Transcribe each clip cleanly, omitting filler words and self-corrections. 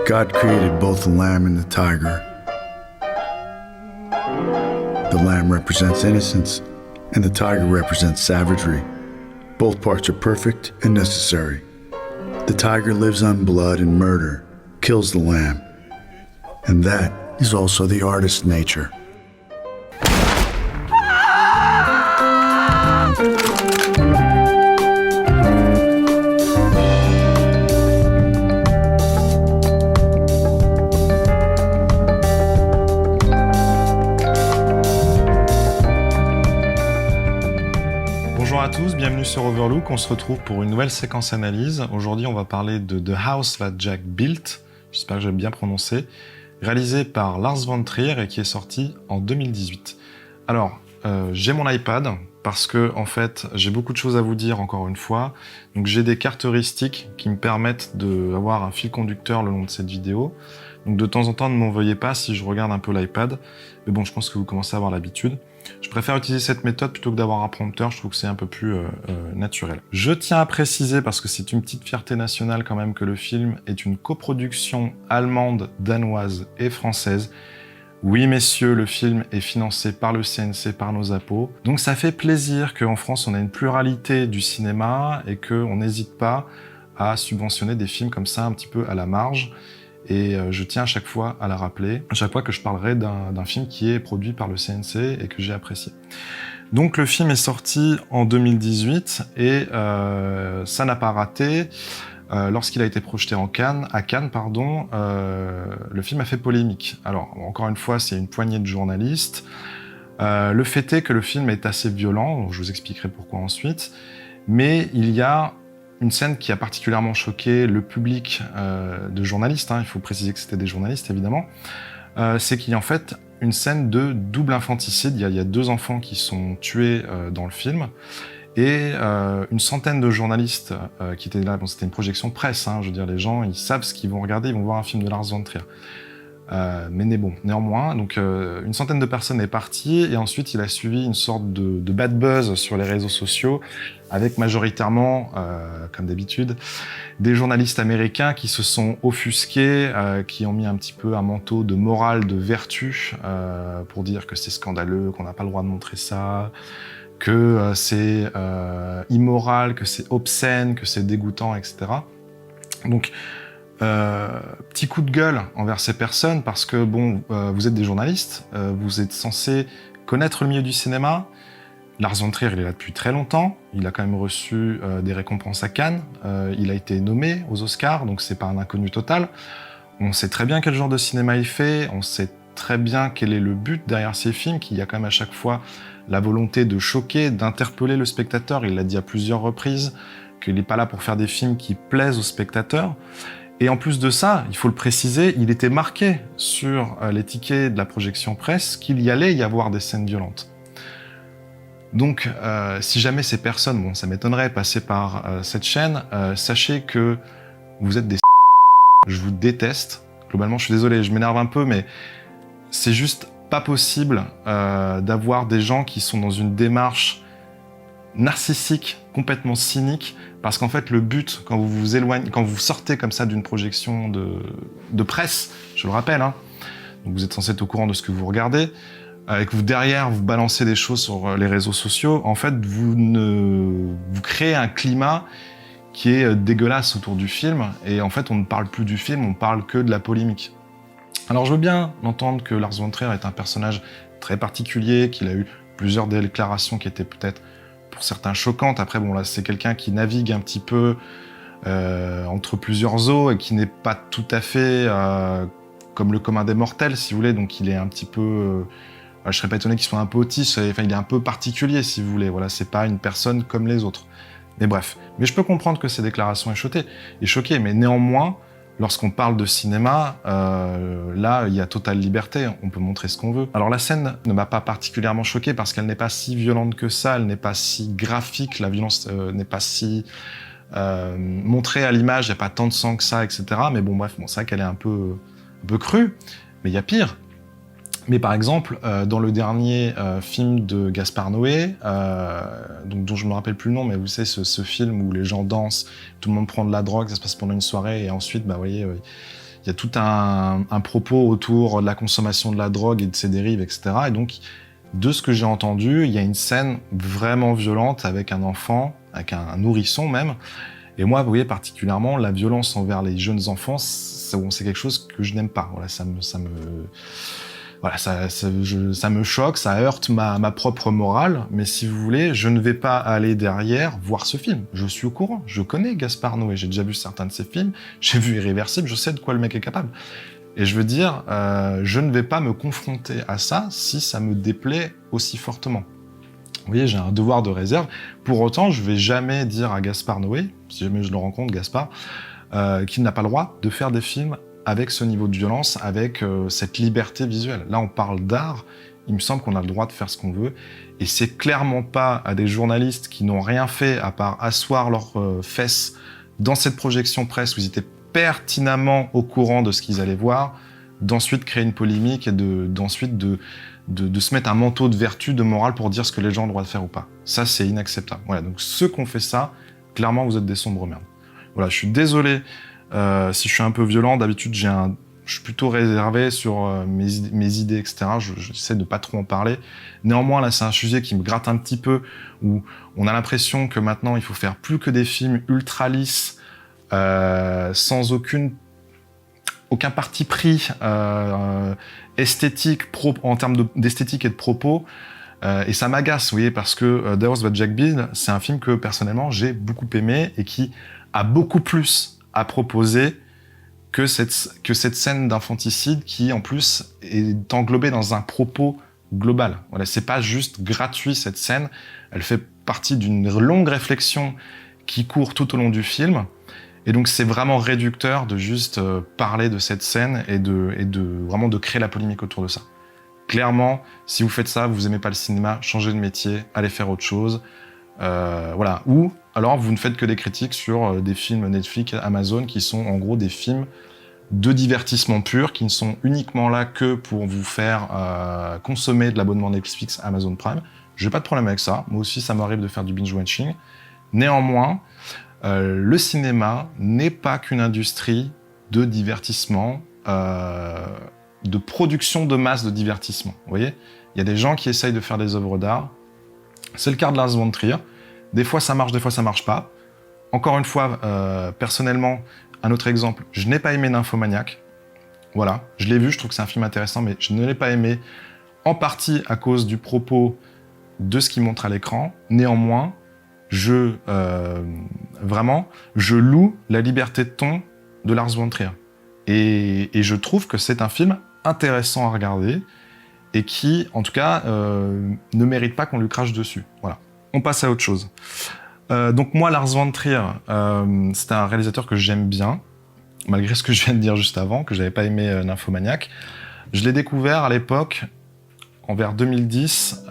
God created both the lamb and the tiger. The lamb represents innocence, and the tiger represents savagery. Both parts are perfect and necessary. The tiger lives on blood and murder, kills the lamb. And that is also the artist's nature. Bonjour à tous, bienvenue sur Overlook. On se retrouve pour une nouvelle séquence analyse. Aujourd'hui, on va parler de The House That Jack Built, j'espère que j'ai bien prononcé, réalisé par Lars von Trier et qui est sorti en 2018. Alors, j'ai mon iPad parce que en fait, j'ai beaucoup de choses à vous dire encore une fois. Donc, j'ai des caractéristiques qui me permettent d'avoir un fil conducteur le long de cette vidéo. Donc, de temps en temps, ne m'en veuillez pas si je regarde un peu l'iPad. Mais bon, je pense que vous commencez à avoir l'habitude. Je préfère utiliser cette méthode plutôt que d'avoir un prompteur, je trouve que c'est un peu plus naturel. Je tiens à préciser, parce que c'est une petite fierté nationale quand même, que le film est une coproduction allemande, danoise et française. Oui messieurs, le film est financé par le CNC, par nos impôts. Donc ça fait plaisir qu'en France on ait une pluralité du cinéma et qu'on n'hésite pas à subventionner des films comme ça un petit peu à la marge. Et je tiens à chaque fois à la rappeler, à chaque fois que je parlerai d'un film qui est produit par le CNC et que j'ai apprécié. Donc le film est sorti en 2018 et ça n'a pas raté. Lorsqu'il a été projeté à Cannes, le film a fait polémique. Alors encore une fois, c'est une poignée de journalistes. Le fait est que le film est assez violent, donc je vous expliquerai pourquoi ensuite, mais il y a une scène qui a particulièrement choqué le public de journalistes, il faut préciser que c'était des journalistes évidemment, c'est qu'il y a en fait une scène de double infanticide. Il y a deux enfants qui sont tués dans le film, et une centaine de journalistes qui étaient là. Bon, c'était une projection presse, je veux dire, les gens ils savent ce qu'ils vont regarder, ils vont voir un film de Lars von Trier. Néanmoins, donc une centaine de personnes est partie et ensuite il a suivi une sorte de bad buzz sur les réseaux sociaux avec majoritairement, comme d'habitude, des journalistes américains qui se sont offusqués, qui ont mis un petit peu un manteau de morale, de vertu pour dire que c'est scandaleux, qu'on n'a pas le droit de montrer ça, que c'est immoral, que c'est obscène, que c'est dégoûtant, etc. Donc petit coup de gueule envers ces personnes parce que bon, vous êtes des journalistes, vous êtes censés connaître le milieu du cinéma. Lars von Trier, il est là depuis très longtemps, il a quand même reçu des récompenses à Cannes, il a été nommé aux Oscars, donc c'est pas un inconnu total. On sait très bien quel genre de cinéma il fait, on sait très bien quel est le but derrière ces films, qu'il y a quand même à chaque fois la volonté de choquer, d'interpeller le spectateur. Il l'a dit à plusieurs reprises, qu'il n'est pas là pour faire des films qui plaisent aux spectateurs. Et en plus de ça, il faut le préciser, il était marqué sur les tickets de la projection presse qu'il y allait y avoir des scènes violentes. Donc, si jamais ces personnes, bon, ça m'étonnerait, passaient par cette chaîne, sachez que vous êtes des je vous déteste. Globalement, je suis désolé, je m'énerve un peu, mais c'est juste pas possible d'avoir des gens qui sont dans une démarche narcissique, complètement cynique, parce qu'en fait le but, quand vous vous éloignez, quand vous sortez comme ça d'une projection de presse, je le rappelle, donc vous êtes censé être au courant de ce que vous regardez, et que vous derrière vous balancez des choses sur les réseaux sociaux, en fait vous créez un climat qui est dégueulasse autour du film, et en fait on ne parle plus du film, on parle que de la polémique. Alors je veux bien entendre que Lars von Trier est un personnage très particulier, qu'il a eu plusieurs déclarations qui étaient peut-être pour certains choquantes. Après, bon, là, c'est quelqu'un qui navigue un petit peu entre plusieurs eaux et qui n'est pas tout à fait comme le commun des mortels, si vous voulez. Donc, il est un petit peu... je serais pas étonné qu'il soit un peu autiste. Enfin, il est un peu particulier, si vous voulez. Voilà, c'est pas une personne comme les autres. Mais bref. Mais je peux comprendre que ces déclarations aient choqué. Mais néanmoins, lorsqu'on parle de cinéma, là, il y a totale liberté, on peut montrer ce qu'on veut. Alors la scène ne m'a pas particulièrement choqué parce qu'elle n'est pas si violente que ça, elle n'est pas si graphique, la violence n'est pas si montrée à l'image, il n'y a pas tant de sang que ça, etc. Mais bon, bref, bon, c'est vrai qu'elle est un peu crue, mais il y a pire. Mais par exemple, dans le dernier film de Gaspard Noé, dont je me rappelle plus le nom, mais vous savez, ce film où les gens dansent, tout le monde prend de la drogue, ça se passe pendant une soirée, et ensuite, bah, vous voyez, il y a tout un propos autour de la consommation de la drogue et de ses dérives, etc. Et donc, de ce que j'ai entendu, il y a une scène vraiment violente avec un enfant, avec un nourrisson même. Et moi, vous voyez, particulièrement, la violence envers les jeunes enfants, c'est quelque chose que je n'aime pas. Voilà, ça me choque, ça heurte ma propre morale. Mais si vous voulez, je ne vais pas aller derrière voir ce film. Je suis au courant, je connais Gaspard Noé, j'ai déjà vu certains de ses films, j'ai vu Irréversible, je sais de quoi le mec est capable. Et je veux dire, je ne vais pas me confronter à ça si ça me déplaît aussi fortement. Vous voyez, j'ai un devoir de réserve. Pour autant, je vais jamais dire à Gaspard Noé, si jamais je le rencontre, Gaspard, qu'il n'a pas le droit de faire des films avec ce niveau de violence, avec cette liberté visuelle. Là, on parle d'art, il me semble qu'on a le droit de faire ce qu'on veut, et c'est clairement pas à des journalistes qui n'ont rien fait à part asseoir leurs fesses dans cette projection presse où ils étaient pertinemment au courant de ce qu'ils allaient voir, d'ensuite créer une polémique et d'ensuite de se mettre un manteau de vertu, de morale pour dire ce que les gens ont le droit de faire ou pas. Ça, c'est inacceptable. Voilà, donc ceux qui ont fait ça, clairement, vous êtes des sombres merdes. Voilà, je suis désolé si je suis un peu violent. D'habitude, je suis plutôt réservé sur mes idées, etc. J'essaie de pas trop en parler. Néanmoins, là, c'est un sujet qui me gratte un petit peu, où on a l'impression que maintenant, il faut faire plus que des films ultra lisses, sans aucun parti pris esthétique, en termes d'esthétique et de propos. Et ça m'agace, vous voyez, parce que There Was But Jack Bill, c'est un film que, personnellement, j'ai beaucoup aimé et qui a beaucoup plus à proposer que cette scène d'infanticide qui, en plus, est englobée dans un propos global. Voilà, c'est pas juste gratuit, cette scène. Elle fait partie d'une longue réflexion qui court tout au long du film. Et donc, c'est vraiment réducteur de juste parler de cette scène et vraiment de créer la polémique autour de ça. Clairement, si vous faites ça, vous aimez pas le cinéma, changez de métier, allez faire autre chose. Voilà. Ou alors, vous ne faites que des critiques sur des films Netflix, Amazon, qui sont en gros des films de divertissement pur, qui ne sont uniquement là que pour vous faire consommer de l'abonnement Netflix, Amazon Prime. J'ai pas de problème avec ça. Moi aussi, ça m'arrive de faire du binge-watching. Néanmoins, le cinéma n'est pas qu'une industrie de divertissement, de production de masse de divertissement. Vous voyez, il y a des gens qui essayent de faire des œuvres d'art. C'est le cas de Lars von Trier. Des fois, ça marche, des fois, ça marche pas. Encore une fois, personnellement, un autre exemple, je n'ai pas aimé Nymphomaniac. Voilà, je l'ai vu, je trouve que c'est un film intéressant, mais je ne l'ai pas aimé, en partie à cause du propos de ce qu'il montre à l'écran. Néanmoins, je loue la liberté de ton de Lars von Trier. Et je trouve que c'est un film intéressant à regarder et qui, en tout cas, ne mérite pas qu'on lui crache dessus. Voilà. On passe à autre chose. Donc moi, Lars von Trier, c'est un réalisateur que j'aime bien, malgré ce que je viens de dire juste avant, que j'avais pas aimé Nymphomaniac. Je l'ai découvert à l'époque, vers 2010,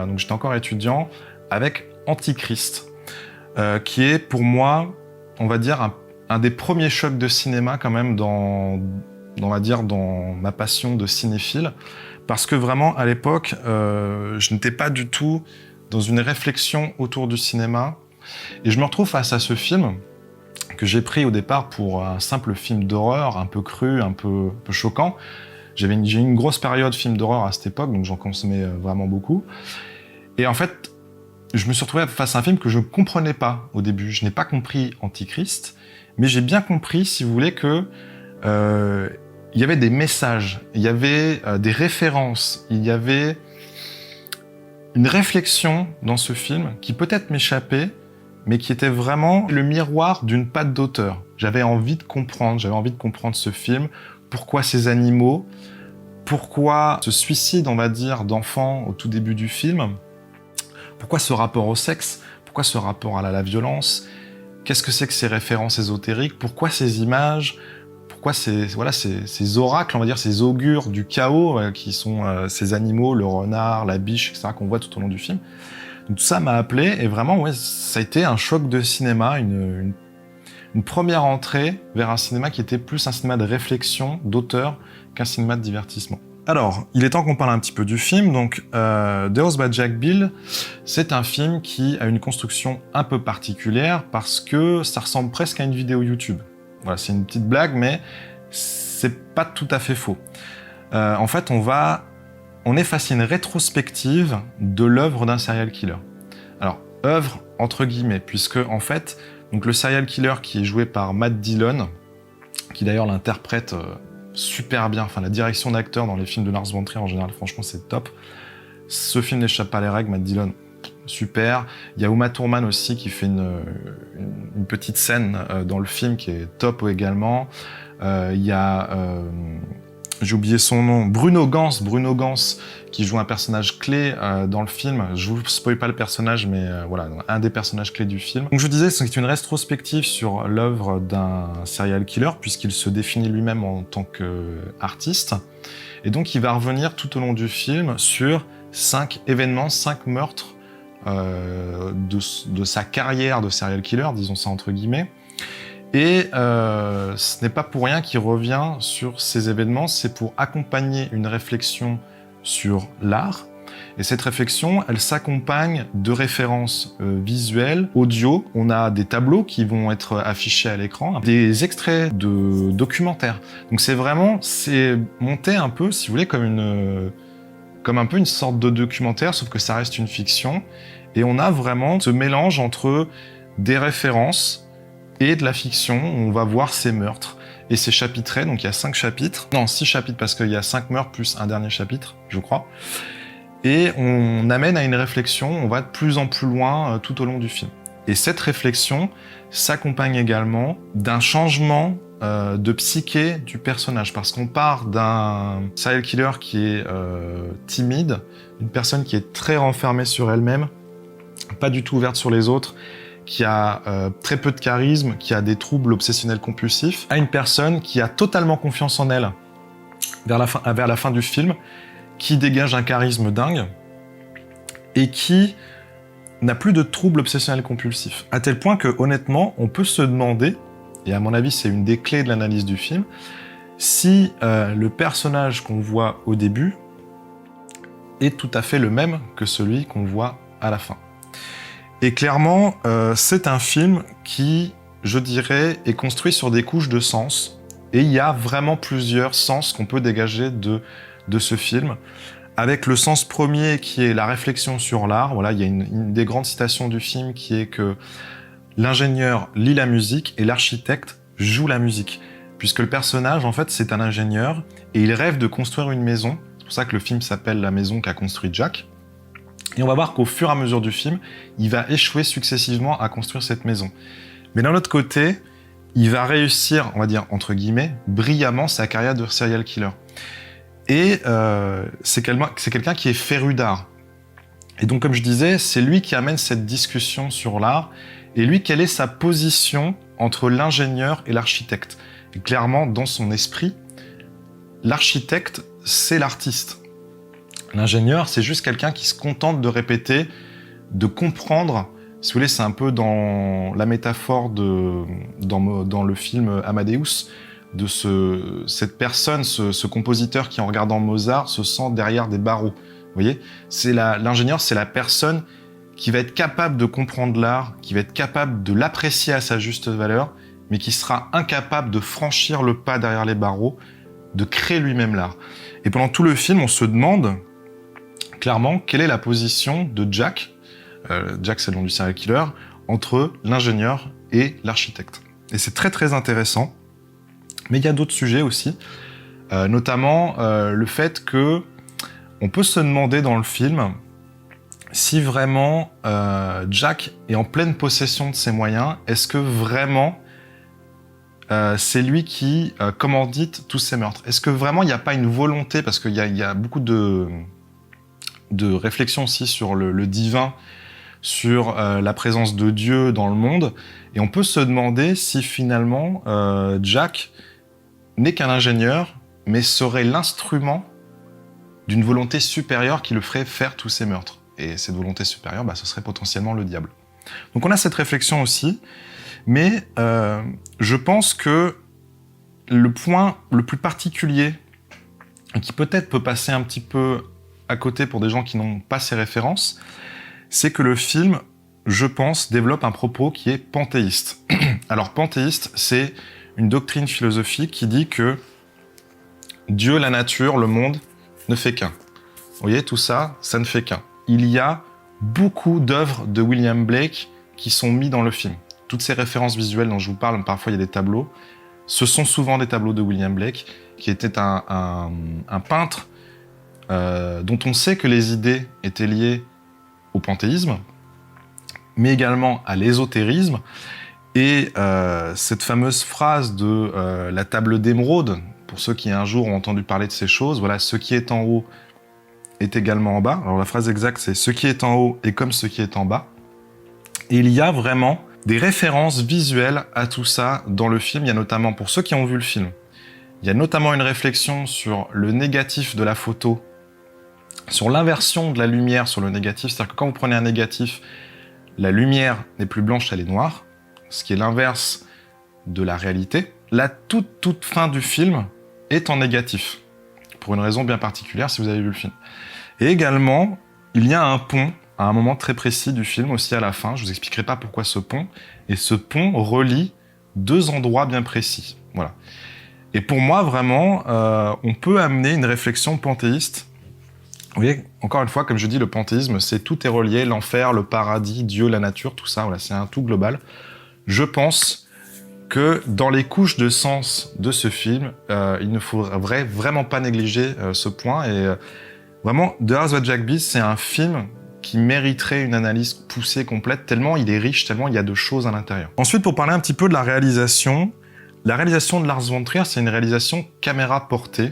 donc j'étais encore étudiant, avec Antichrist, qui est pour moi, on va dire, un des premiers chocs de cinéma quand même dans ma passion de cinéphile, parce que vraiment, à l'époque, je n'étais pas du tout dans une réflexion autour du cinéma, et je me retrouve face à ce film que j'ai pris au départ pour un simple film d'horreur, un peu cru, un peu choquant. J'ai eu une grosse période film d'horreur à cette époque, donc j'en consommais vraiment beaucoup. Et en fait, je me suis retrouvé face à un film que je ne comprenais pas au début. Je n'ai pas compris Antichrist, mais j'ai bien compris, si vous voulez, que il y avait des messages, il y avait des références, il y avait une réflexion dans ce film qui peut-être m'échappait, mais qui était vraiment le miroir d'une patte d'auteur. J'avais envie de comprendre ce film, pourquoi ces animaux, pourquoi ce suicide, on va dire, d'enfants au tout début du film, pourquoi ce rapport au sexe, pourquoi ce rapport à la violence, qu'est-ce que c'est que ces références ésotériques, pourquoi ces images, pourquoi ces oracles, on va dire, ces augures du chaos, qui sont ces animaux, le renard, la biche, etc., qu'on voit tout au long du film. Donc tout ça m'a appelé, et vraiment, ouais, ça a été un choc de cinéma, une première entrée vers un cinéma qui était plus un cinéma de réflexion, d'auteur, qu'un cinéma de divertissement. Alors, il est temps qu'on parle un petit peu du film. Donc, There Was But Jack Bill, c'est un film qui a une construction un peu particulière parce que ça ressemble presque à une vidéo YouTube. Voilà, c'est une petite blague, mais c'est pas tout à fait faux. En fait, on est face à une rétrospective de l'œuvre d'un serial killer. Alors, œuvre entre guillemets, puisque en fait, donc le serial killer qui est joué par Matt Dillon, qui d'ailleurs l'interprète super bien, enfin la direction d'acteur dans les films de Lars von Trier en général, franchement c'est top. Ce film n'échappe pas à les règles, Matt Dillon, super. Il y a Uma Thurman aussi qui fait une petite scène dans le film qui est top également. Il y a, j'ai oublié son nom, Bruno Gans qui joue un personnage clé dans le film. Je vous spoil pas le personnage, mais voilà, un des personnages clés du film. Donc je disais, c'est une rétrospective sur l'œuvre d'un serial killer, puisqu'il se définit lui-même en tant qu'artiste. Et donc il va revenir tout au long du film sur 5 événements, 5 meurtres de sa carrière de serial killer, disons ça entre guillemets. Et ce n'est pas pour rien qu'il revient sur ces événements, c'est pour accompagner une réflexion sur l'art. Et cette réflexion, elle s'accompagne de références visuelles, audio. On a des tableaux qui vont être affichés à l'écran, des extraits de documentaires. Donc c'est monté un peu, si vous voulez, comme un peu une sorte de documentaire, sauf que ça reste une fiction. Et on a vraiment ce mélange entre des références et de la fiction. On va voir ces meurtres. Et c'est chapitré, donc il y a 5 chapitres. Non, 6 chapitres, parce qu'il y a 5 meurtres plus un dernier chapitre, je crois. Et on amène à une réflexion, on va de plus en plus loin tout au long du film. Et cette réflexion s'accompagne également d'un changement de psyché du personnage, parce qu'on part d'un serial killer qui est timide, une personne qui est très renfermée sur elle-même, pas du tout ouverte sur les autres, qui a très peu de charisme, qui a des troubles obsessionnels compulsifs, à une personne qui a totalement confiance en elle vers la fin du film, qui dégage un charisme dingue et qui n'a plus de troubles obsessionnels compulsifs. À tel point que, honnêtement, on peut se demander, et à mon avis c'est une des clés de l'analyse du film, si le personnage qu'on voit au début est tout à fait le même que celui qu'on voit à la fin. Et clairement, c'est un film qui, je dirais, est construit sur des couches de sens. Et il y a vraiment plusieurs sens qu'on peut dégager de ce film. Avec le sens premier qui est la réflexion sur l'art. Voilà, il y a une des grandes citations du film qui est que l'ingénieur lit la musique et l'architecte joue la musique. Puisque le personnage, en fait, c'est un ingénieur et il rêve de construire une maison. C'est pour ça que le film s'appelle La maison qu'a construit Jack. Et on va voir qu'au fur et à mesure du film, il va échouer successivement à construire cette maison. Mais d'un autre côté, il va réussir, on va dire, entre guillemets, brillamment sa carrière de serial killer. Et c'est quelqu'un qui est féru d'art. Et donc, comme je disais, c'est lui qui amène cette discussion sur l'art. Et lui, quelle est sa position entre l'ingénieur et l'architecte? Et clairement, dans son esprit, l'architecte, c'est l'artiste. L'ingénieur, c'est juste quelqu'un qui se contente de répéter, de comprendre. Si vous voulez, c'est un peu dans la métaphore dans le film Amadeus, de cette personne, ce compositeur qui, en regardant Mozart, se sent derrière des barreaux. Vous voyez, l'ingénieur, c'est la personne qui va être capable de comprendre l'art, qui va être capable de l'apprécier à sa juste valeur, mais qui sera incapable de franchir le pas derrière les barreaux, de créer lui-même l'art. Et pendant tout le film, on se demande clairement quelle est la position de Jack, Jack c'est le nom du serial killer, entre l'ingénieur et l'architecte. Et c'est très très intéressant, mais il y a d'autres sujets aussi, notamment le fait que on peut se demander dans le film si vraiment Jack est en pleine possession de ses moyens. Est-ce que vraiment c'est lui qui commandite tous ces meurtres? Est-ce que vraiment il n'y a pas une volonté, parce qu'il y a beaucoup de réflexion aussi sur le divin, sur la présence de Dieu dans le monde, et on peut se demander si finalement Jack n'est qu'un ingénieur, mais serait l'instrument d'une volonté supérieure qui le ferait faire tous ces meurtres. Et cette volonté supérieure, ce serait potentiellement le diable. Donc on a cette réflexion aussi, mais je pense que le point le plus particulier, qui peut-être peut passer un petit peu à côté pour des gens qui n'ont pas ces références, c'est que le film, je pense, développe un propos qui est panthéiste. Alors, panthéiste, c'est une doctrine philosophique qui dit que Dieu, la nature, le monde ne fait qu'un. Vous voyez, tout ça, ça ne fait qu'un. Il y a beaucoup d'œuvres de William Blake qui sont mis dans le film. Toutes ces références visuelles dont je vous parle, parfois il y a des tableaux, ce sont souvent des tableaux de William Blake, qui était un peintre dont on sait que les idées étaient liées au panthéisme, mais également à l'ésotérisme. Et cette fameuse phrase de la table d'émeraude, pour ceux qui un jour ont entendu parler de ces choses, voilà, ce qui est en haut est également en bas. Alors la phrase exacte, c'est « ce qui est en haut est comme ce qui est en bas ». Et il y a vraiment des références visuelles à tout ça dans le film. Il y a notamment, pour ceux qui ont vu le film, il y a notamment une réflexion sur le négatif de la photo, sur l'inversion de la lumière sur le négatif. C'est-à-dire que quand vous prenez un négatif, la lumière n'est plus blanche, elle est noire, ce qui est l'inverse de la réalité. La toute fin du film est en négatif, pour une raison bien particulière si vous avez vu le film. Et également, il y a un pont à un moment très précis du film, aussi à la fin. Je vous expliquerai pas pourquoi ce pont. Et ce pont relie deux endroits bien précis. Voilà. Et pour moi, vraiment, on peut amener une réflexion panthéiste. Vous voyez, encore une fois, comme je dis, le panthéisme, c'est tout est relié, l'enfer, le paradis, Dieu, la nature, tout ça, voilà, c'est un tout global. Je pense que dans les couches de sens de ce film, il ne faudrait vraiment pas négliger ce point. Et vraiment, The House of Jack Beast, c'est un film qui mériterait une analyse poussée, complète, tellement il est riche, tellement il y a de choses à l'intérieur. Ensuite, pour parler un petit peu de la réalisation de Lars von Trier, c'est une réalisation caméra portée.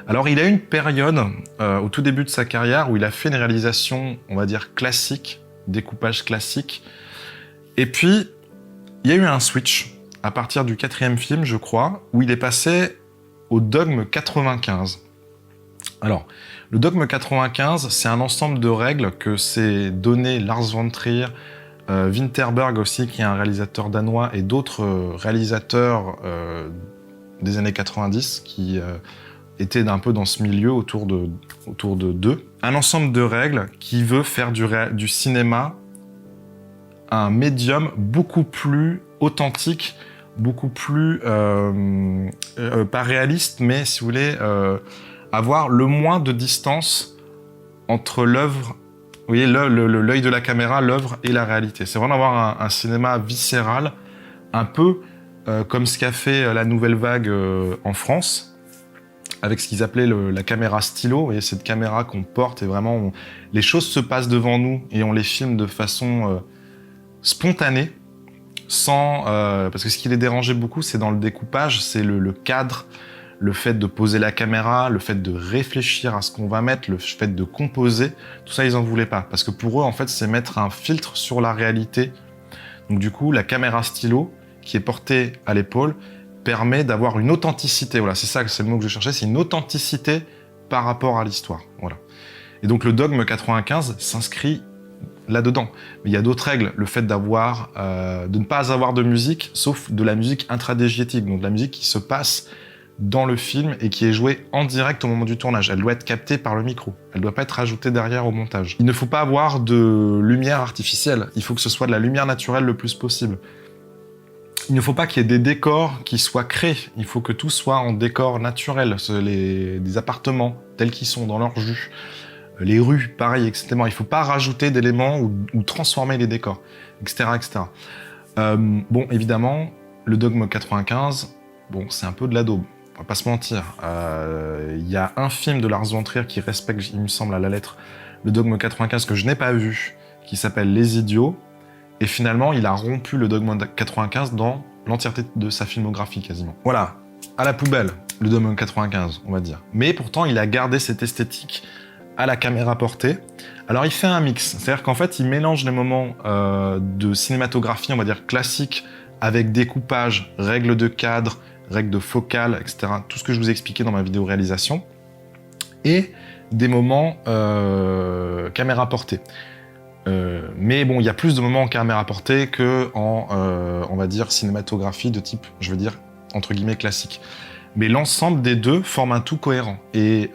Alors, il a eu une période, au tout début de sa carrière, où il a fait une réalisation, on va dire, classique, découpage classique. Et puis, il y a eu un switch, à partir du 4e film, je crois, où il est passé au dogme 95. Alors, le dogme 95, c'est un ensemble de règles que s'est donné Lars von Trier, Winterberg aussi, qui est un réalisateur danois, et d'autres réalisateurs des années 90 qui étaient un peu dans ce milieu autour de d'eux. Un ensemble de règles qui veut faire du cinéma un médium beaucoup plus authentique, beaucoup plus, pas réaliste, mais si vous voulez, avoir le moins de distance entre l'œuvre, vous voyez, l'œil de la caméra, l'œuvre et la réalité. C'est vraiment avoir un cinéma viscéral, un peu comme ce qu'a fait la nouvelle vague en France, avec ce qu'ils appelaient la caméra stylo. Vous voyez, cette caméra qu'on porte et vraiment, les choses se passent devant nous et on les filme de façon spontanée, sans, parce que ce qui les dérangeait beaucoup, c'est dans le découpage, c'est le cadre, le fait de poser la caméra, le fait de réfléchir à ce qu'on va mettre, le fait de composer, tout ça, ils en voulaient pas. Parce que pour eux, en fait, c'est mettre un filtre sur la réalité. Donc du coup, la caméra stylo, qui est portée à l'épaule, permet d'avoir une authenticité. Voilà, c'est ça, c'est le mot que je cherchais, c'est une authenticité par rapport à l'histoire. Voilà. Et donc le dogme 95 s'inscrit là-dedans. Mais il y a d'autres règles. Le fait de ne pas avoir de musique, sauf de la musique intradiégétique, donc de la musique qui se passe dans le film et qui est jouée en direct au moment du tournage. Elle doit être captée par le micro. Elle ne doit pas être ajoutée derrière au montage. Il ne faut pas avoir de lumière artificielle. Il faut que ce soit de la lumière naturelle le plus possible. Il ne faut pas qu'il y ait des décors qui soient créés. Il faut que tout soit en décor naturel. Des appartements tels qu'ils sont dans leur jus. Les rues, pareil, etc. Il ne faut pas rajouter d'éléments ou transformer les décors, etc. etc. Bon, évidemment, le dogme 95, bon, c'est un peu de la daube. On va pas se mentir. Il y a un film de Lars von Trier qui respecte, il me semble, à la lettre, le dogme 95 que je n'ai pas vu, qui s'appelle Les Idiots. Et finalement, il a rompu le dogme 95 dans l'entièreté de sa filmographie, quasiment. Voilà, à la poubelle, le dogme 95, on va dire. Mais pourtant, il a gardé cette esthétique à la caméra portée. Alors, il fait un mix. C'est-à-dire qu'en fait, il mélange les moments de cinématographie, on va dire, classique, avec découpage, règles de cadre, règles de focale, etc. Tout ce que je vous ai expliqué dans ma vidéo réalisation. Et des moments caméra portée. Mais bon, il y a plus de moments en caméra portée que en, on va dire, cinématographie de type, je veux dire, entre guillemets, classique. Mais l'ensemble des deux forme un tout cohérent. Et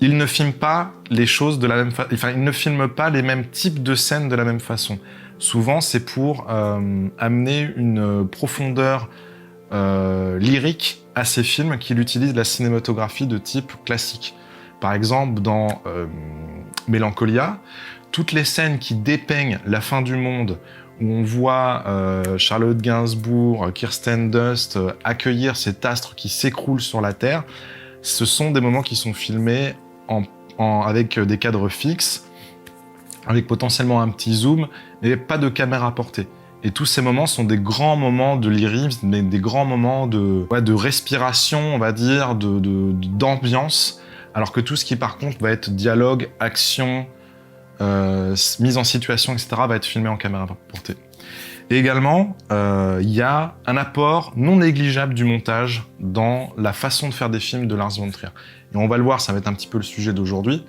il ne filme pas les choses de la même façon. Enfin, il ne filme pas les mêmes types de scènes de la même façon. Souvent, c'est pour amener une profondeur lyrique à ces films qu'il utilise la cinématographie de type classique. Par exemple, dans Mélancolia, toutes les scènes qui dépeignent la fin du monde, où on voit Charlotte Gainsbourg, Kirsten Dunst accueillir cet astre qui s'écroule sur la Terre, ce sont des moments qui sont filmés avec des cadres fixes, avec potentiellement un petit zoom, mais pas de caméra portée. Et tous ces moments sont des grands moments de lyrisme, des grands moments de respiration, on va dire, d'ambiance, alors que tout ce qui, par contre, va être dialogue, action, mise en situation, etc., va être filmé en caméra portée. Et également, il y a un apport non négligeable du montage dans la façon de faire des films de Lars von Trier. Et on va le voir, ça va être un petit peu le sujet d'aujourd'hui.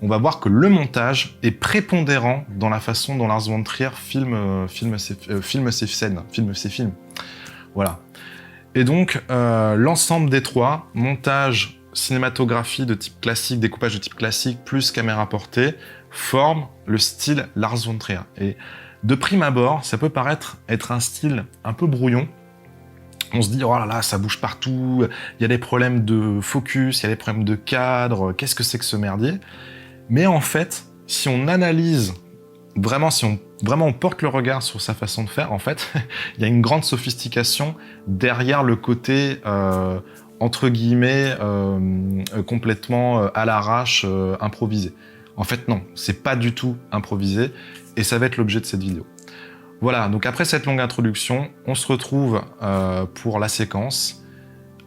On va voir que le montage est prépondérant dans la façon dont Lars von Trier filme ses scènes, filme ses films. Voilà. Et donc, l'ensemble des trois, montage, cinématographie de type classique, découpage de type classique, plus caméra portée, forment le style Lars von Trier. Et de prime abord, ça peut paraître être un style un peu brouillon. On se dit, oh là là, ça bouge partout, il y a des problèmes de focus, il y a des problèmes de cadre, qu'est-ce que c'est que ce merdier? Mais en fait, si on analyse vraiment, on porte le regard sur sa façon de faire, en fait, il y a une grande sophistication derrière le côté, entre guillemets, complètement à l'arrache, improvisé. En fait, non, c'est pas du tout improvisé, et ça va être l'objet de cette vidéo. Voilà, donc après cette longue introduction, on se retrouve pour la séquence.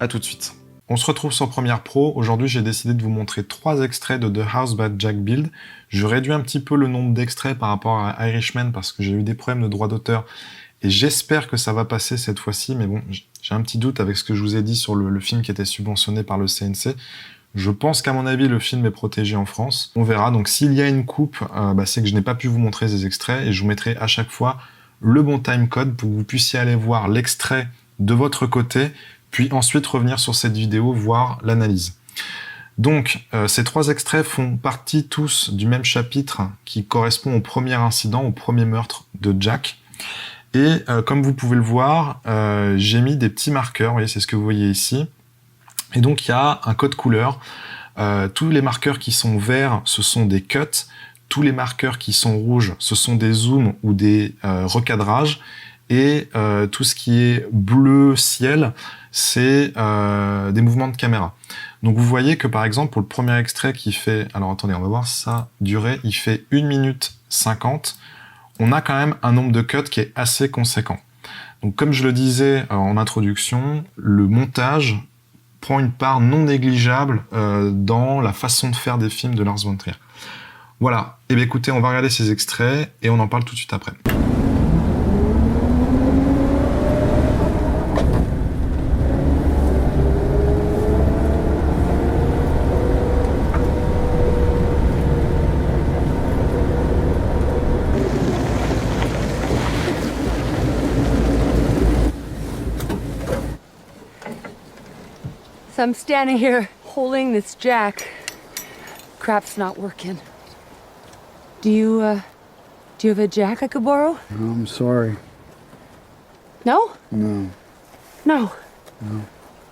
À tout de suite. On se retrouve sur Premiere Pro. Aujourd'hui, j'ai décidé de vous montrer 3 extraits de The House by Jack Build. Je réduis un petit peu le nombre d'extraits par rapport à Irishman parce que j'ai eu des problèmes de droit d'auteur et j'espère que ça va passer cette fois-ci, mais bon, j'ai un petit doute avec ce que je vous ai dit sur le film qui était subventionné par le CNC. Je pense qu'à mon avis, le film est protégé en France. On verra. Donc, s'il y a une coupe, c'est que je n'ai pas pu vous montrer ces extraits et je vous mettrai à chaque fois le bon timecode pour que vous puissiez aller voir l'extrait de votre côté, puis ensuite revenir sur cette vidéo, voir l'analyse. Donc, ces 3 extraits font partie tous du même chapitre qui correspond au premier incident, au premier meurtre de Jack. Et comme vous pouvez le voir, j'ai mis des petits marqueurs, vous voyez, c'est ce que vous voyez ici. Et donc, il y a un code couleur. Tous les marqueurs qui sont verts, ce sont des cuts. Tous les marqueurs qui sont rouges, ce sont des zooms ou des recadrages. Et tout ce qui est bleu ciel, c'est des mouvements de caméra. Donc vous voyez que par exemple pour le premier extrait qui fait, alors attendez, on va voir sa durée, il fait 1 minute 50, on a quand même un nombre de cuts qui est assez conséquent. Donc comme je le disais en introduction, le montage prend une part non négligeable dans la façon de faire des films de Lars von Trier. Voilà, et bien écoutez, on va regarder ces extraits et on en parle tout de suite après. So I'm standing here holding this jack. Crap's not working. Do you have a jack I could borrow? No, I'm sorry. No? No. No. No.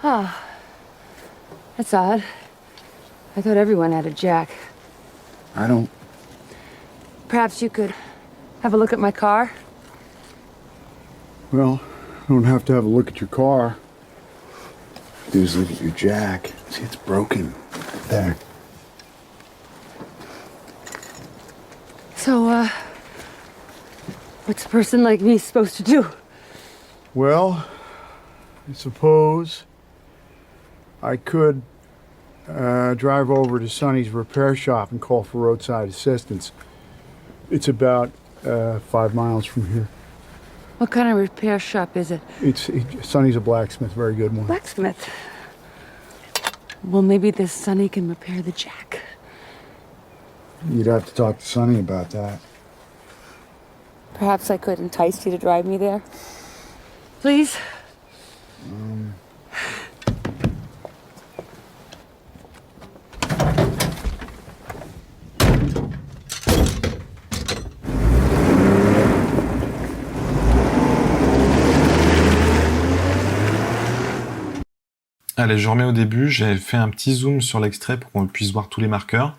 Ah. That's odd. I thought everyone had a jack. I don't. Perhaps you could have a look at my car? Well, I don't have to have a look at your car. Do is look at your jack. See, it's broken. There. So, what's a person like me supposed to do? Well, I suppose I could drive over to Sonny's repair shop and call for roadside assistance. It's about 5 miles from here. What kind of repair shop is it? Sonny's a blacksmith, very good one. Blacksmith. Well, maybe this Sonny can repair the jack. You'd have to talk to Sonny about that. Perhaps I could entice you to drive me there? Please? Allez, je remets au début. J'ai fait un petit zoom sur l'extrait pour qu'on puisse voir tous les marqueurs.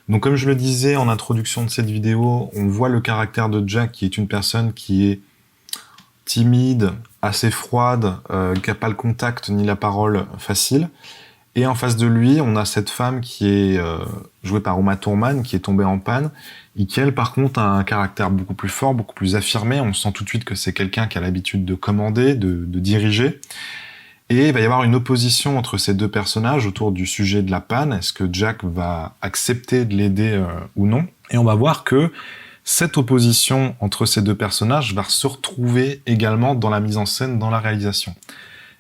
Donc, comme je le disais en introduction de cette vidéo, on voit le caractère de Jack, qui est une personne qui est timide, assez froide, qui n'a pas le contact ni la parole facile. Et en face de lui, on a cette femme qui est jouée par Uma Thurman, qui est tombée en panne, et qui, elle, par contre, a un caractère beaucoup plus fort, beaucoup plus affirmé. On sent tout de suite que c'est quelqu'un qui a l'habitude de commander, de diriger. Et il va y avoir une opposition entre ces deux personnages autour du sujet de la panne. Est-ce que Jack va accepter de l'aider ou non? Et on va voir que cette opposition entre ces deux personnages va se retrouver également dans la mise en scène, dans la réalisation.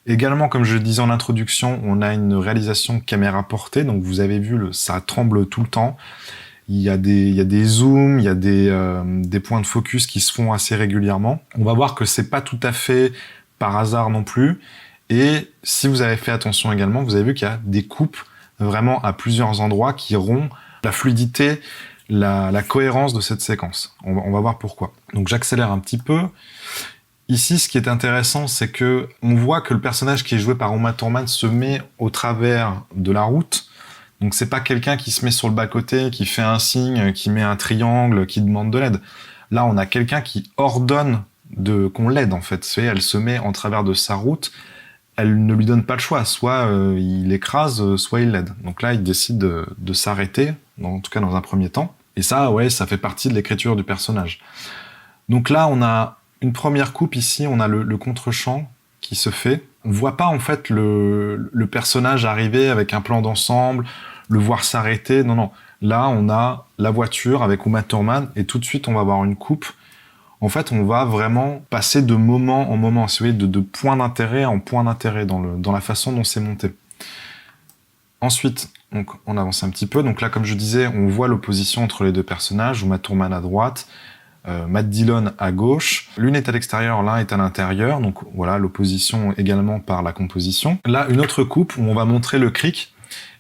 Également, comme je le disais en introduction, on a une réalisation caméra portée, donc vous avez vu, ça tremble tout le temps. Il y a des zooms, il y a des points de focus qui se font assez régulièrement. On va voir que c'est pas tout à fait par hasard non plus. Et si vous avez fait attention également, vous avez vu qu'il y a des coupes vraiment à plusieurs endroits qui rompent la fluidité, la cohérence de cette séquence. On va voir pourquoi. Donc j'accélère un petit peu. Ici, ce qui est intéressant, c'est que on voit que le personnage qui est joué par Uma Thurman se met au travers de la route. Donc c'est pas quelqu'un qui se met sur le bas-côté, qui fait un signe, qui met un triangle, qui demande de l'aide. Là, on a quelqu'un qui ordonne qu'on l'aide, en fait. Elle se met en travers de sa route. Elle ne lui donne pas le choix. Soit il écrase, soit il l'aide. Donc là, il décide de s'arrêter, en tout cas dans un premier temps. Et ça, ouais, ça fait partie de l'écriture du personnage. Donc là, on a une première coupe ici, on a le contre-champ qui se fait. On voit pas en fait le personnage arriver avec un plan d'ensemble, le voir s'arrêter. Non. Là, on a la voiture avec Uma Thurman et tout de suite, on va avoir une coupe. En fait, on va vraiment passer de moment en moment, si vous voyez, de point d'intérêt en point d'intérêt dans la façon dont c'est monté. Ensuite, donc, on avance un petit peu. Donc là, comme je disais, on voit l'opposition entre les deux personnages. Uma Thurman à droite, Matt Dillon à gauche. L'une est à l'extérieur, l'un est à l'intérieur. Donc voilà, l'opposition également par la composition. Là, une autre coupe où on va montrer le cric.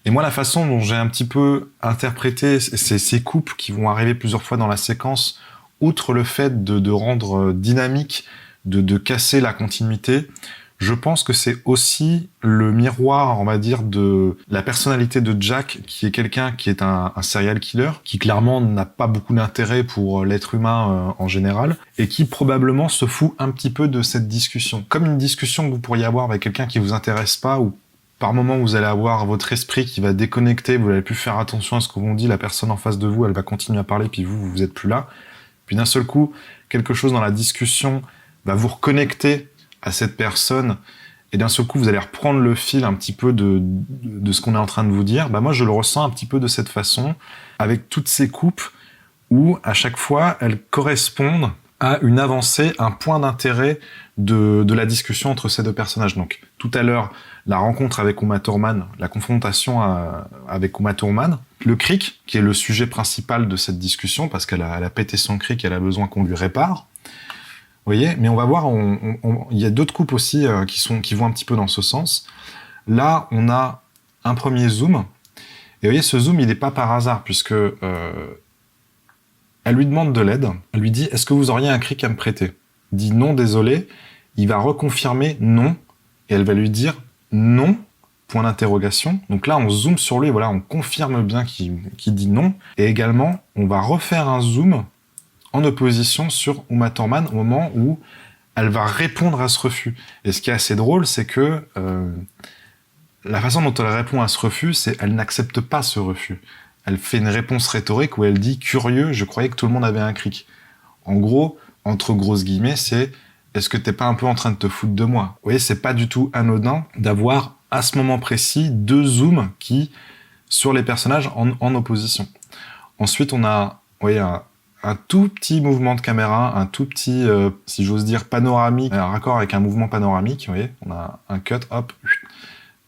Et moi, la façon dont j'ai un petit peu interprété ces coupes qui vont arriver plusieurs fois dans la séquence, outre le fait de rendre dynamique, de casser la continuité, je pense que c'est aussi le miroir, on va dire, de la personnalité de Jack, qui est quelqu'un qui est un serial killer, qui clairement n'a pas beaucoup d'intérêt pour l'être humain en général, et qui probablement se fout un petit peu de cette discussion. Comme une discussion que vous pourriez avoir avec quelqu'un qui vous intéresse pas, ou par moment vous allez avoir votre esprit qui va déconnecter, vous n'allez plus faire attention à ce qu'on dit, la personne en face de vous, elle va continuer à parler, puis vous êtes plus là. Puis d'un seul coup, quelque chose dans la discussion va vous reconnecter à cette personne, et d'un seul coup, vous allez reprendre le fil un petit peu de ce qu'on est en train de vous dire. Bah moi, je le ressens un petit peu de cette façon, avec toutes ces coupes où, à chaque fois, elles correspondent à une avancée, un point d'intérêt de la discussion entre ces deux personnages. Donc, tout à l'heure, la rencontre avec Uma Thurman, la confrontation avec Uma Thurman, le cric, qui est le sujet principal de cette discussion, parce qu'elle a pété son cric, elle a besoin qu'on lui répare. Vous voyez, mais on va voir, il y a d'autres coupes aussi qui vont un petit peu dans ce sens. Là, on a un premier zoom, et vous voyez, ce zoom, il n'est pas par hasard, puisque elle lui demande de l'aide, elle lui dit « Est-ce que vous auriez un cric à me prêter ?» Il dit « Non, désolé », il va reconfirmer « Non », et elle va lui dire « Non », point d'interrogation. Donc là, on zoome sur lui, voilà, on confirme bien qu'il dit non, et également, on va refaire un zoom en opposition sur Uma Thurman au moment où elle va répondre à ce refus. Et ce qui est assez drôle, c'est que la façon dont elle répond à ce refus, c'est qu'elle n'accepte pas ce refus. Elle fait une réponse rhétorique où elle dit « Curieux, je croyais que tout le monde avait un cric ». En gros, entre grosses guillemets, c'est « Est-ce que t'es pas un peu en train de te foutre de moi ?» Vous voyez, c'est pas du tout anodin d'avoir, à ce moment précis, deux zooms qui, sur les personnages en opposition. Ensuite, on a, vous voyez, un tout petit mouvement de caméra, un tout petit, si j'ose dire, panoramique, un raccord avec un mouvement panoramique, vous voyez, on a un cut, hop,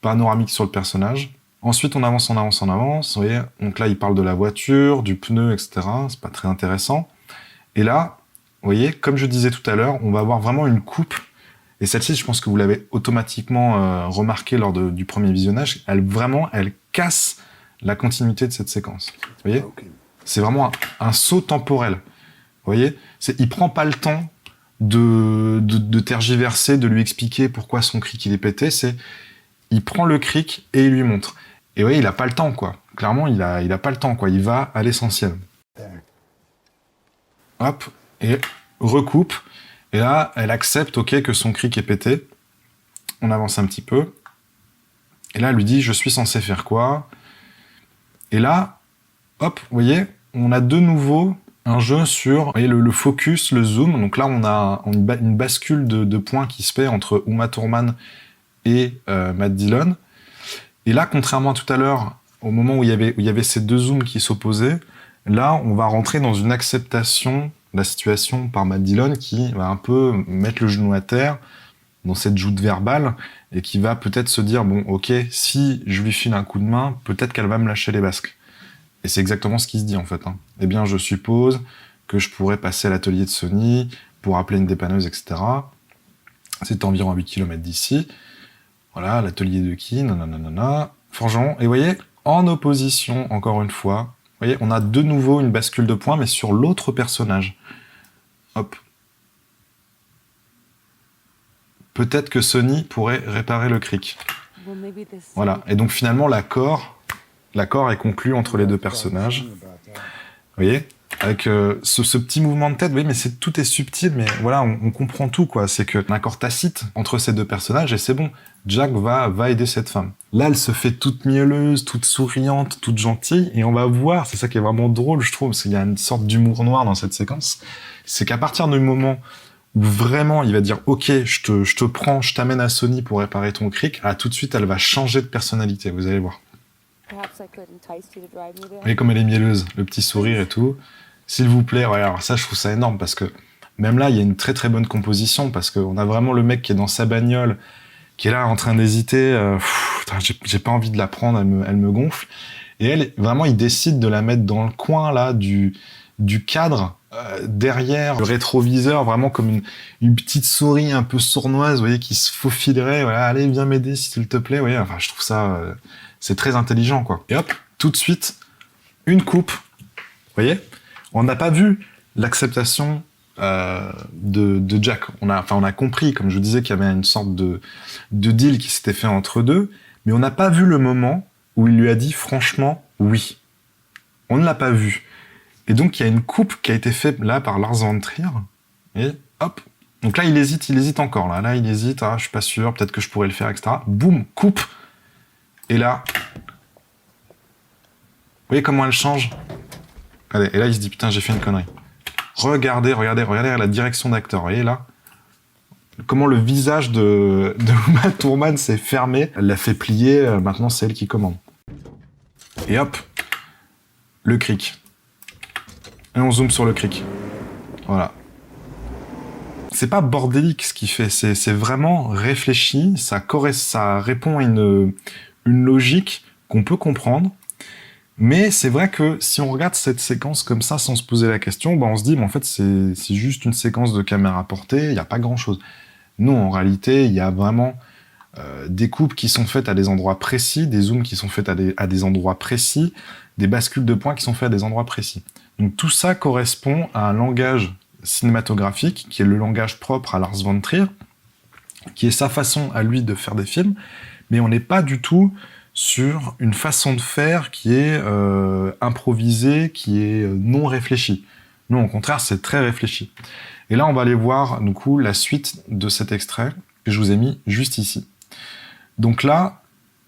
panoramique sur le personnage. Ensuite, on avance, vous voyez, donc là, il parle de la voiture, du pneu, etc., c'est pas très intéressant. Et là, vous voyez, comme je disais tout à l'heure, on va avoir vraiment une coupe, et celle-ci, je pense que vous l'avez automatiquement remarqué lors du premier visionnage, elle casse la continuité de cette séquence, vous voyez. Okay. C'est vraiment un saut temporel. Vous voyez, il prend pas le temps de tergiverser, de lui expliquer pourquoi son cric il est pété. il prend le cric et il lui montre. Et ouais, il a pas le temps, quoi. Clairement, il a pas le temps, quoi. Il va à l'essentiel. Hop, et recoupe. Et là, elle accepte, ok, que son cric est pété. On avance un petit peu. Et là, elle lui dit, je suis censé faire quoi? Et là, hop, vous voyez, on a de nouveau un jeu sur, vous voyez, le focus, le zoom. Donc là, on a une bascule de points qui se fait entre Uma Thurman et Matt Dillon. Et là, contrairement à tout à l'heure, au moment où il y avait ces deux zooms qui s'opposaient, là, on va rentrer dans une acceptation de la situation par Matt Dillon qui va un peu mettre le genou à terre dans cette joute verbale et qui va peut-être se dire, bon, ok, si je lui file un coup de main, peut-être qu'elle va me lâcher les basques. Et c'est exactement ce qui se dit, en fait. Hein. Eh bien, je suppose que je pourrais passer à l'atelier de Sony pour appeler une dépanneuse, etc. C'est environ à 8 km d'ici. Voilà, l'atelier de qui, nanana, forgeron. Et vous voyez, en opposition, encore une fois, vous voyez, on a de nouveau une bascule de points, mais sur l'autre personnage. Hop. Peut-être que Sony pourrait réparer le cric. Voilà. Et donc finalement, l'accord est conclu entre les deux personnages. Vous voyez, avec ce petit mouvement de tête, vous voyez, mais tout est subtil, mais voilà, on comprend tout, quoi. C'est que un accord tacite entre ces deux personnages, et c'est bon. Jack va aider cette femme. Là, elle se fait toute mielleuse, toute souriante, toute gentille, et on va voir, c'est ça qui est vraiment drôle, je trouve, parce qu'il y a une sorte d'humour noir dans cette séquence, c'est qu'à partir du moment où vraiment il va dire « Ok, je te prends, je t'amène à Sony pour réparer ton cric », ah, tout de suite, elle va changer de personnalité, vous allez voir. Vous voyez comme elle est mielleuse, le petit sourire et tout. S'il vous plaît, ouais, alors ça, je trouve ça énorme, parce que même là, il y a une très très bonne composition, parce qu'on a vraiment le mec qui est dans sa bagnole, qui est là en train d'hésiter, j'ai pas envie de la prendre, elle me gonfle. Et elle, vraiment, il décide de la mettre dans le coin là du cadre, derrière le rétroviseur, vraiment comme une petite souris un peu sournoise, vous voyez, qui se faufilerait. Voilà, allez, viens m'aider s'il te plaît. Vous voyez, enfin, je trouve ça, c'est très intelligent, quoi. Et hop, tout de suite, une coupe. Vous voyez, on n'a pas vu l'acceptation de Jack. On a compris, comme je vous disais, qu'il y avait une sorte de deal qui s'était fait entre deux, mais on n'a pas vu le moment où il lui a dit franchement oui. On ne l'a pas vu. Et donc, il y a une coupe qui a été faite là par Lars von Trier. Et hop. Donc là, il hésite encore. Là, il hésite. Ah, je suis pas sûr. Peut-être que je pourrais le faire, etc. Boum, coupe. Et là, vous voyez comment elle change? Regardez. Et là, il se dit putain, j'ai fait une connerie. Regardez la direction d'acteur. Vous voyez là? Comment le visage de Uma Thurman s'est fermé. Elle l'a fait plier. Maintenant, c'est elle qui commande. Et hop. Le cric. Et on zoome sur le cric. Voilà. C'est pas bordélique ce qu'il fait, c'est vraiment réfléchi, ça répond à une logique qu'on peut comprendre. Mais c'est vrai que si on regarde cette séquence comme ça sans se poser la question, bah on se dit, mais en fait, c'est juste une séquence de caméra portée, il n'y a pas grand-chose. Non, en réalité, il y a vraiment des coupes qui sont faites à des endroits précis, des zooms qui sont faits à des endroits précis, des bascules de points qui sont faits à des endroits précis. Donc tout ça correspond à un langage cinématographique qui est le langage propre à Lars von Trier, qui est sa façon à lui de faire des films, mais on n'est pas du tout sur une façon de faire qui est improvisée, qui est non réfléchie. Non, au contraire, c'est très réfléchi. Et là, on va aller voir du coup la suite de cet extrait que je vous ai mis juste ici. Donc là,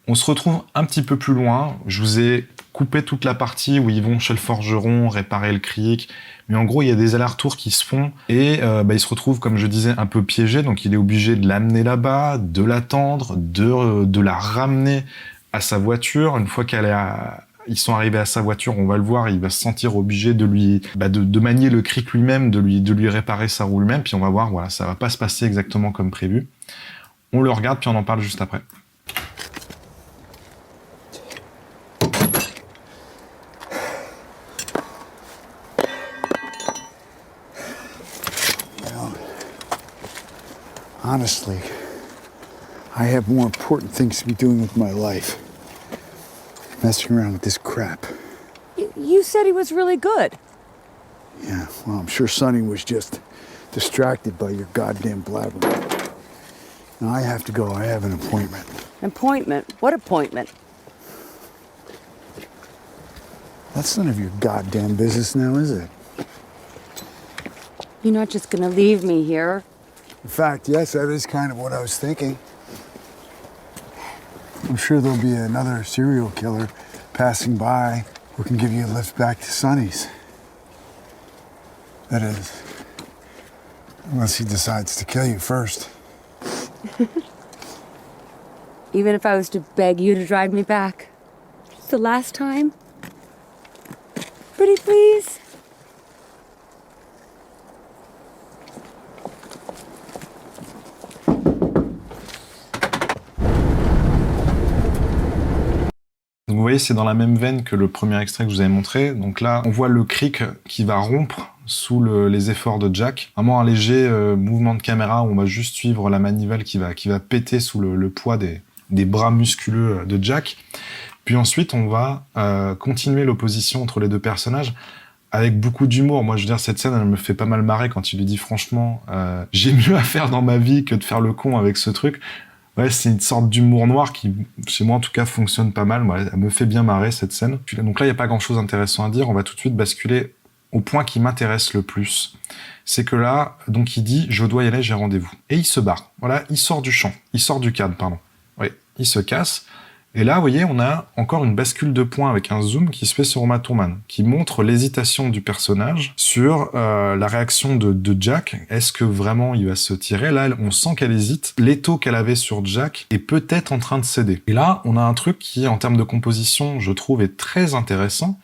on se retrouve un petit peu plus loin. Je vous ai coupé toute la partie où ils vont chez le forgeron, réparer le cric. Mais en gros, il y a des allers-retours qui se font et il se retrouve, comme je disais, un peu piégé. Donc il est obligé de l'amener là-bas, de l'attendre, de la ramener à sa voiture. Une fois ils sont arrivés à sa voiture, on va le voir, il va se sentir obligé de lui, de manier le cric lui-même, de lui réparer sa roue lui-même. Puis on va voir, voilà, ça va pas se passer exactement comme prévu. On le regarde, puis on en parle juste après. Honestly, I have more important things to be doing with my life. Messing around with this crap. You said he was really good. Yeah, well, I'm sure Sonny was just distracted by your goddamn blabbering. Now I have to go. I have an appointment. An appointment? What appointment? That's none of your goddamn business now, is it? You're not just gonna leave me here. In fact, yes, that is kind of what I was thinking. I'm sure there'll be another serial killer passing by who can give you a lift back to Sonny's. That is, unless he decides to kill you first. Even if I was to beg you to drive me back. The last time? Pretty please? Donc vous voyez, c'est dans la même veine que le premier extrait que je vous avais montré. Donc là, on voit le creek qui va rompre sous les efforts de Jack. Vraiment un léger mouvement de caméra où on va juste suivre la manivelle qui va péter sous le poids des bras musculeux de Jack. Puis ensuite, on va continuer l'opposition entre les deux personnages avec beaucoup d'humour. Moi, je veux dire, cette scène, elle me fait pas mal marrer quand il lui dit franchement, j'ai mieux à faire dans ma vie que de faire le con avec ce truc. Ouais, c'est une sorte d'humour noir qui, chez moi en tout cas, fonctionne pas mal. Ouais, elle me fait bien marrer, cette scène. Donc là, il n'y a pas grand-chose d'intéressant à dire. On va tout de suite basculer au point qui m'intéresse le plus. C'est que là, donc il dit « Je dois y aller, j'ai rendez-vous ». Et il se barre. Voilà, il sort du champ. Il sort du cadre, pardon. Oui, il se casse. Et là, vous voyez, on a encore une bascule de points avec un zoom qui se fait sur Uma Thurman, qui montre l'hésitation du personnage sur la réaction de Jack. Est-ce que vraiment il va se tirer? Là, on sent qu'elle hésite. L'étau qu'elle avait sur Jack est peut-être en train de céder. Et là, on a un truc qui, en termes de composition, je trouve est très intéressant.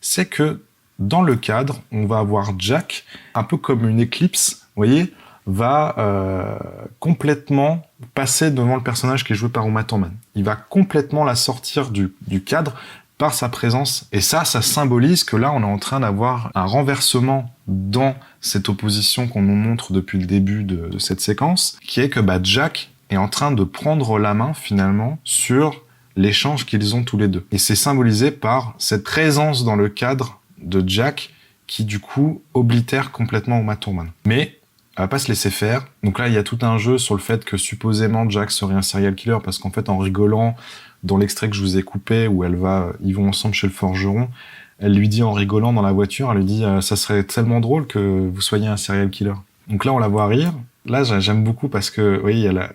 C'est que dans le cadre, on va avoir Jack, un peu comme une éclipse, vous voyez, va complètement passer devant le personnage qui est joué par Uma Thurman. Il va complètement la sortir du cadre par sa présence. Et ça symbolise que là, on est en train d'avoir un renversement dans cette opposition qu'on nous montre depuis le début de cette séquence, qui est que Jack est en train de prendre la main, finalement, sur l'échange qu'ils ont tous les deux. Et c'est symbolisé par cette présence dans le cadre de Jack qui, du coup, oblitère complètement Uma Thurman. Mais elle va pas se laisser faire. Donc là, il y a tout un jeu sur le fait que supposément Jack serait un serial killer parce qu'en fait, en rigolant, dans l'extrait que je vous ai coupé, où ils vont ensemble chez le forgeron, elle lui dit en rigolant dans la voiture, elle lui dit ça serait tellement drôle que vous soyez un serial killer. Donc là, on la voit rire. Là, j'aime beaucoup parce que, vous voyez, il y a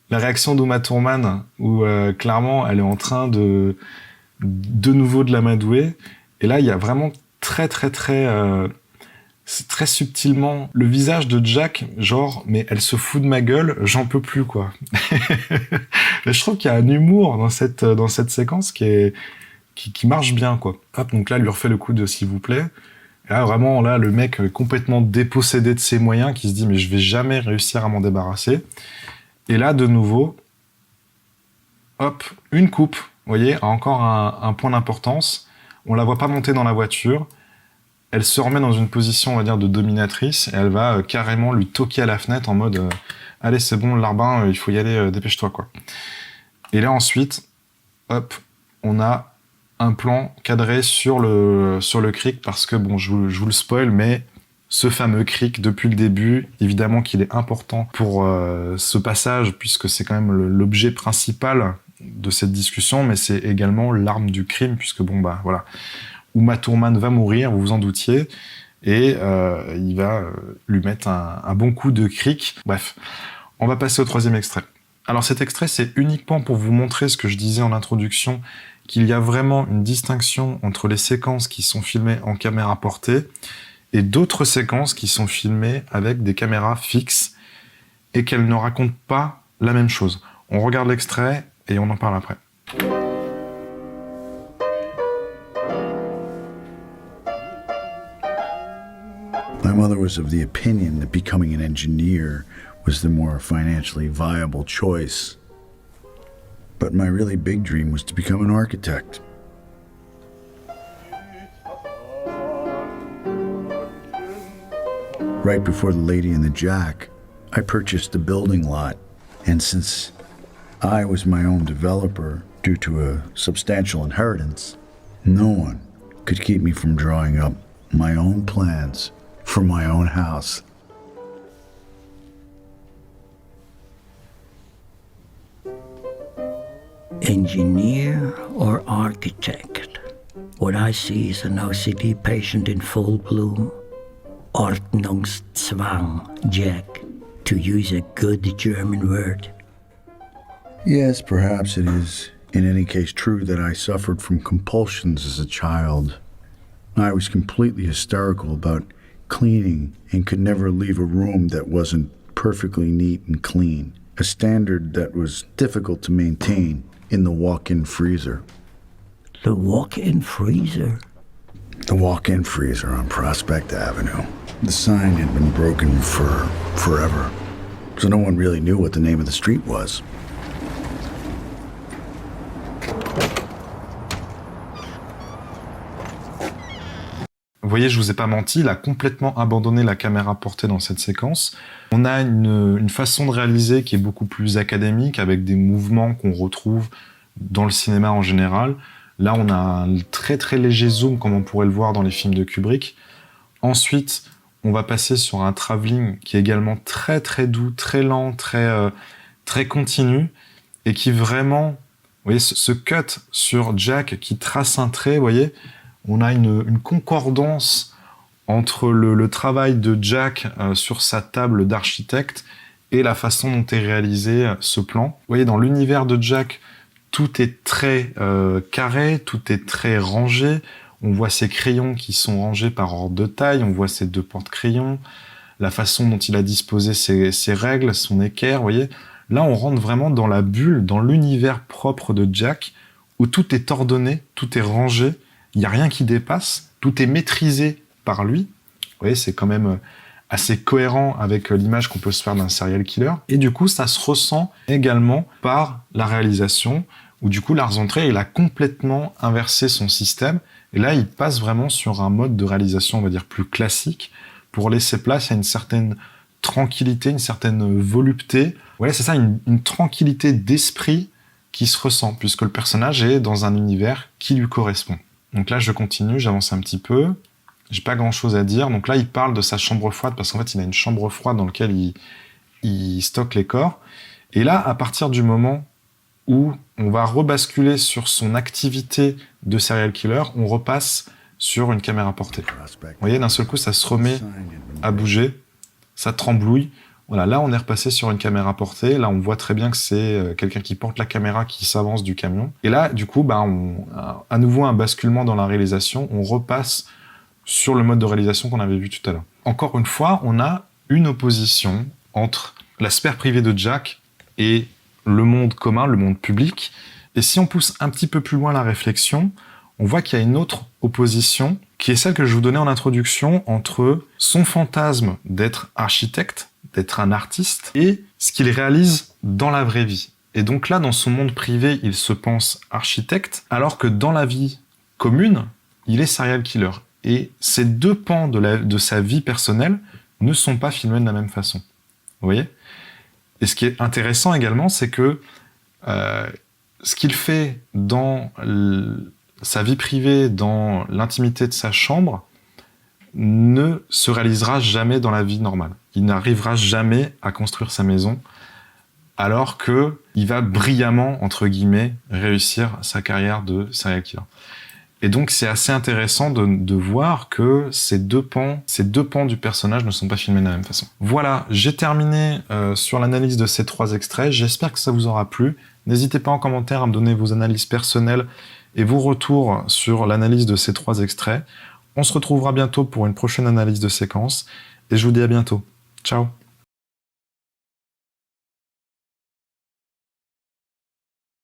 la réaction d'Uma Thurman où clairement, elle est en train de nouveau de l'amadouer. Et là, il y a vraiment très subtilement le visage de Jack, genre, mais elle se fout de ma gueule, j'en peux plus, quoi. Mais je trouve qu'il y a un humour dans cette séquence qui marche bien, quoi. Hop, donc là, elle lui refait le coup de s'il vous plaît. Et là, vraiment, là, le mec complètement dépossédé de ses moyens, qui se dit, mais je vais jamais réussir à m'en débarrasser. Et là, de nouveau, hop, une coupe, vous voyez, a encore un point d'importance. On la voit pas monter dans la voiture. Elle se remet dans une position, on va dire, de dominatrice, et elle va carrément lui toquer à la fenêtre en mode allez, c'est bon, Larbin, il faut y aller, dépêche-toi, quoi. Et là, ensuite, hop, on a un plan cadré sur le creek, parce que, bon, je vous le spoil, mais ce fameux creek, depuis le début, évidemment qu'il est important pour ce passage, puisque c'est quand même l'objet principal de cette discussion, mais c'est également l'arme du crime, puisque, bon, voilà. Uma Thurman va mourir, vous vous en doutiez, et il va lui mettre un bon coup de cric. Bref, on va passer au troisième extrait. Alors cet extrait, c'est uniquement pour vous montrer ce que je disais en introduction, qu'il y a vraiment une distinction entre les séquences qui sont filmées en caméra portée et d'autres séquences qui sont filmées avec des caméras fixes et qu'elles ne racontent pas la même chose. On regarde l'extrait et on en parle après. My mother was of the opinion that becoming an engineer was the more financially viable choice. But my really big dream was to become an architect. Right before the Lady and the Jack, I purchased a building lot, and since I was my own developer due to a substantial inheritance, no one could keep me from drawing up my own plans for my own house. engineer or architect. What I see is an OCD patient in full bloom. Ordnungszwang, Jack, to use a good German word. Yes, perhaps it is, in any case, true that I suffered from compulsions as a child. I was completely hysterical about cleaning and could never leave a room that wasn't perfectly neat and clean, a standard that was difficult to maintain in the walk-in freezer. The walk-in freezer? The walk-in freezer on Prospect Avenue. The sign had been broken for forever, so no one really knew what the name of the street was. Vous voyez, je vous ai pas menti, il a complètement abandonné la caméra portée dans cette séquence. On a une façon de réaliser qui est beaucoup plus académique, avec des mouvements qu'on retrouve dans le cinéma en général. Là, on a un très très léger zoom, comme on pourrait le voir dans les films de Kubrick. Ensuite, on va passer sur un travelling qui est également très très doux, très lent, très continu, et qui vraiment, vous voyez, ce cut sur Jack qui trace un trait, vous voyez, on a une concordance entre le travail de Jack sur sa table d'architecte et la façon dont est réalisé ce plan. Vous voyez, dans l'univers de Jack, tout est très carré, tout est très rangé. On voit ses crayons qui sont rangés par ordre de taille, on voit ses deux porte-crayons, la façon dont il a disposé ses règles, son équerre, vous voyez. Là, on rentre vraiment dans la bulle, dans l'univers propre de Jack, où tout est ordonné, tout est rangé, il n'y a rien qui dépasse, tout est maîtrisé par lui. Vous voyez, c'est quand même assez cohérent avec l'image qu'on peut se faire d'un serial killer. Et du coup, ça se ressent également par la réalisation, où du coup, Lars von Trier, il a complètement inversé son système. Et là, il passe vraiment sur un mode de réalisation, on va dire, plus classique, pour laisser place à une certaine tranquillité, une certaine volupté. Voilà, c'est ça, une tranquillité d'esprit qui se ressent, puisque le personnage est dans un univers qui lui correspond. Donc là, je continue, j'avance un petit peu. J'ai pas grand-chose à dire. Donc là, il parle de sa chambre froide, parce qu'en fait, il a une chambre froide dans laquelle il stocke les corps. Et là, à partir du moment où on va rebasculer sur son activité de serial killer, on repasse sur une caméra portée. Vous voyez, d'un seul coup, ça se remet à bouger, ça tremblouille. Voilà, là, on est repassé sur une caméra portée. Là, on voit très bien que c'est quelqu'un qui porte la caméra qui s'avance du camion. Et là, du coup, on a à nouveau un basculement dans la réalisation. On repasse sur le mode de réalisation qu'on avait vu tout à l'heure. Encore une fois, on a une opposition entre la sphère privée de Jack et le monde commun, le monde public. Et si on pousse un petit peu plus loin la réflexion, on voit qu'il y a une autre opposition, qui est celle que je vous donnais en introduction, entre son fantasme d'être architecte, d'être un artiste, et ce qu'il réalise dans la vraie vie. Et donc là, dans son monde privé, il se pense architecte, alors que dans la vie commune, il est serial killer. Et ces deux pans de sa vie personnelle ne sont pas filmés de la même façon. Vous voyez ? Et ce qui est intéressant également, c'est que ce qu'il fait dans sa vie privée, dans l'intimité de sa chambre, ne se réalisera jamais dans la vie normale. Il n'arrivera jamais à construire sa maison, alors qu'il va brillamment, entre guillemets, réussir sa carrière de serial killer. Et donc, c'est assez intéressant de voir que ces deux pans du personnage ne sont pas filmés de la même façon. Voilà, j'ai terminé sur l'analyse de ces 3 extraits. J'espère que ça vous aura plu. N'hésitez pas en commentaire à me donner vos analyses personnelles et vos retours sur l'analyse de ces 3 extraits. On se retrouvera bientôt pour une prochaine analyse de séquence. Et je vous dis à bientôt. Ciao.